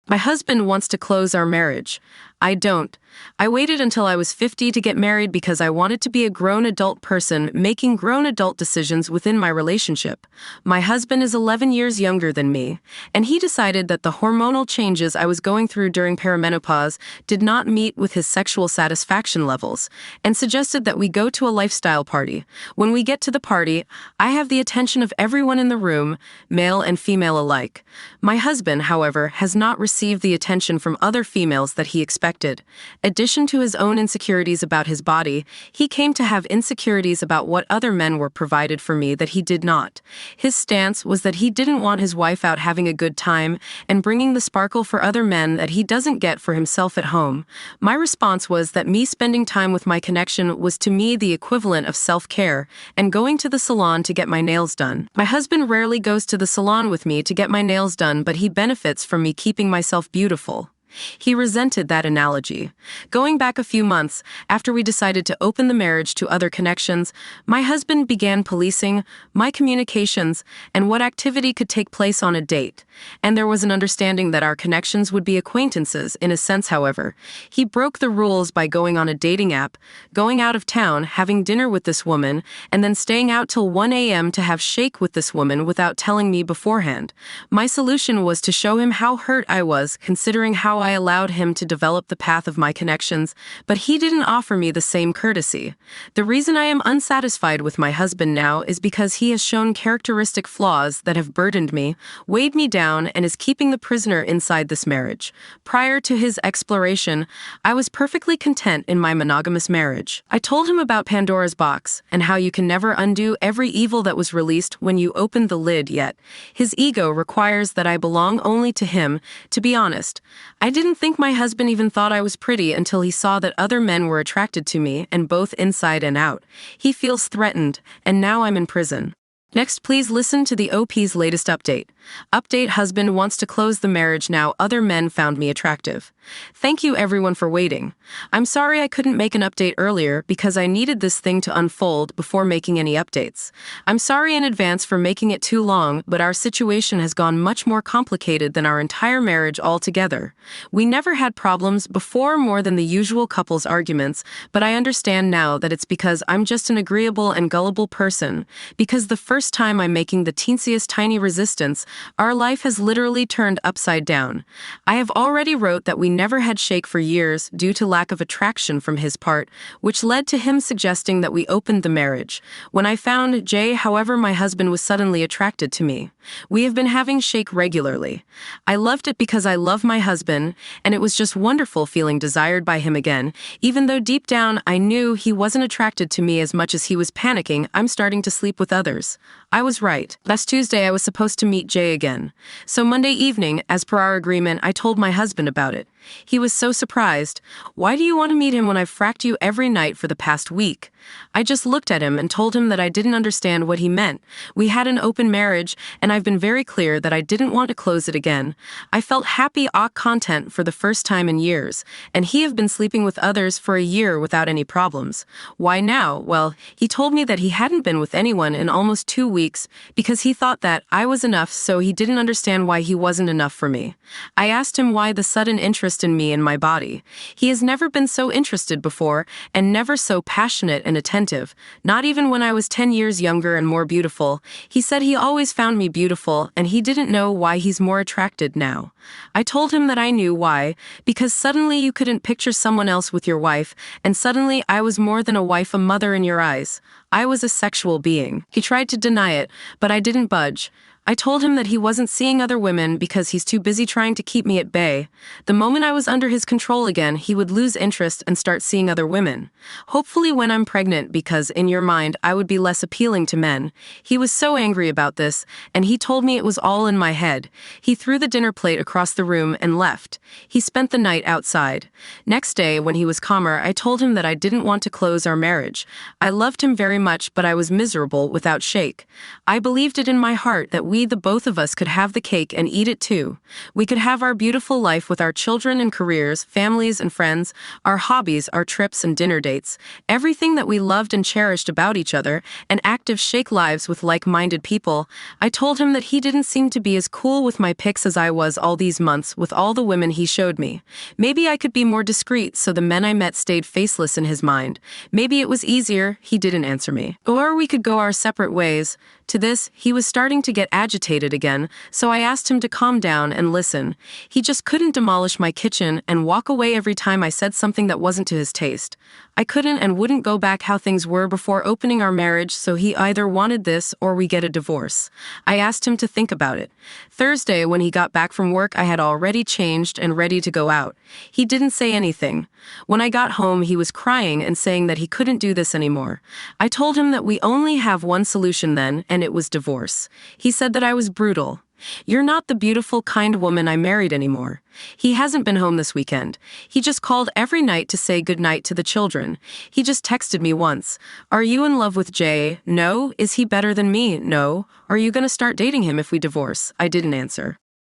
My husband wants to close our marriage. I don't. I waited until I was 50 to get married because I wanted to be a grown adult person making grown adult decisions within my relationship. My husband is 11 years younger than me, and he decided that the hormonal changes I was going through during perimenopause did not meet with his sexual satisfaction levels, and suggested that we go to a lifestyle party. When we get to the party, I have the attention of everyone in the room, male and female alike. My husband, however, has not received the attention from other females that he expected. Addition to his own insecurities about his body, he came to have insecurities about what other men were provided for me that he did not. His stance was that he didn't want his wife out having a good time and bringing the sparkle for other men that he doesn't get for himself at home. My response was that me spending time with my connection was to me the equivalent of self-care and going to the salon to get my nails done. My husband rarely goes to the salon with me to get my nails done, but he benefits from me keeping myself beautiful. He resented that analogy. Going back a few months, after we decided to open the marriage to other connections, my husband began policing my communications and what activity could take place on a date. And there was an understanding that our connections would be acquaintances, in a sense, however. He broke the rules by going on a dating app, going out of town, having dinner with this woman, and then staying out till 1 a.m. to have shake with this woman without telling me beforehand. My solution was to show him how hurt I was, considering how I allowed him to develop the path of my connections, but he didn't offer me the same courtesy. The reason I am unsatisfied with my husband now is because he has shown characteristic flaws that have burdened me, weighed me down, and is keeping the prisoner inside this marriage. Prior to his exploration, I was perfectly content in my monogamous marriage. I told him about Pandora's box and how you can never undo every evil that was released when you opened the lid yet. His ego requires that I belong only to him. To be honest, I didn't think my husband even thought I was pretty until he saw that other men were attracted to me, and both inside and out. He feels threatened, and now I'm in prison. Next, please listen to the OP's latest update. Update: husband wants to close the marriage now other men found me attractive. Thank you everyone for waiting. I'm sorry I couldn't make an update earlier because I needed this thing to unfold before making any updates. I'm sorry in advance for making it too long, but our situation has gone much more complicated than our entire marriage altogether. We never had problems before more than the usual couples arguments, but I understand now that it's because I'm just an agreeable and gullible person, because the first time I'm making the teensiest tiny resistance, our life has literally turned upside down. I have already wrote that we never had shake for years due to lack of attraction from his part, which led to him suggesting that we opened the marriage. When I found Jay, however, my husband was suddenly attracted to me. We have been having shake regularly. I loved it because I love my husband, and it was just wonderful feeling desired by him again, even though deep down I knew he wasn't attracted to me as much as he was panicking. I'm starting to sleep with others. I was right. Last Tuesday I was supposed to meet Jay again. So Monday evening, as per our agreement, I told my husband about it. He was so surprised. Why do you want to meet him when I've fracked you every night for the past week? I just looked at him and told him that I didn't understand what he meant. We had an open marriage, and I've been very clear that I didn't want to close it again. I felt happy content for the first time in years, and he have been sleeping with others for a year without any problems. Why now? Well, he told me that he hadn't been with anyone in almost 2 weeks because he thought that I was enough, so he didn't understand why he wasn't enough for me. I asked him why the sudden interest in me and my body. He has never been so interested before, and never so passionate and attentive, not even when I was 10 years younger and more beautiful. He said he always found me beautiful, and he didn't know why he's more attracted now. I told him that I knew why, because suddenly you couldn't picture someone else with your wife, and suddenly I was more than a wife, a mother in your eyes. I was a sexual being. He tried to deny it, but I didn't budge. I told him that he wasn't seeing other women because he's too busy trying to keep me at bay. The moment I was under his control again, he would lose interest and start seeing other women. Hopefully when I'm pregnant, because in your mind, I would be less appealing to men. He was so angry about this, and he told me it was all in my head. He threw the dinner plate across the room and left. He spent the night outside. Next day, when he was calmer, I told him that I didn't want to close our marriage. I loved him very much, but I was miserable without shake. I believed it in my heart that we we, the both of us, could have the cake and eat it too. We could have our beautiful life with our children and careers, families and friends, our hobbies, our trips and dinner dates, everything that we loved and cherished about each other, and active shake lives with like-minded people. I told him that he didn't seem to be as cool with my pics as I was all these months with all the women he showed me. Maybe I could be more discreet so the men I met stayed faceless in his mind. Maybe it was easier. He didn't answer me. Or we could go our separate ways. To this, he was starting to get agitated again, so I asked him to calm down and listen. He just couldn't demolish my kitchen and walk away every time I said something that wasn't to his taste. I couldn't and wouldn't go back how things were before opening our marriage, so he either wanted this or we get a divorce. I asked him to think about it. Thursday, when he got back from work, I had already changed and ready to go out. He didn't say anything. When I got home, he was crying and saying that he couldn't do this anymore. I told him that we only have one solution then, and it was divorce. He said that I was brutal. You're not the beautiful, kind woman I married anymore. He hasn't been home this weekend. He just called every night to say goodnight to the children. He just texted me once. Are you in love with Jay? No. Is he better than me? No. Are you going to start dating him if we divorce? I didn't answer.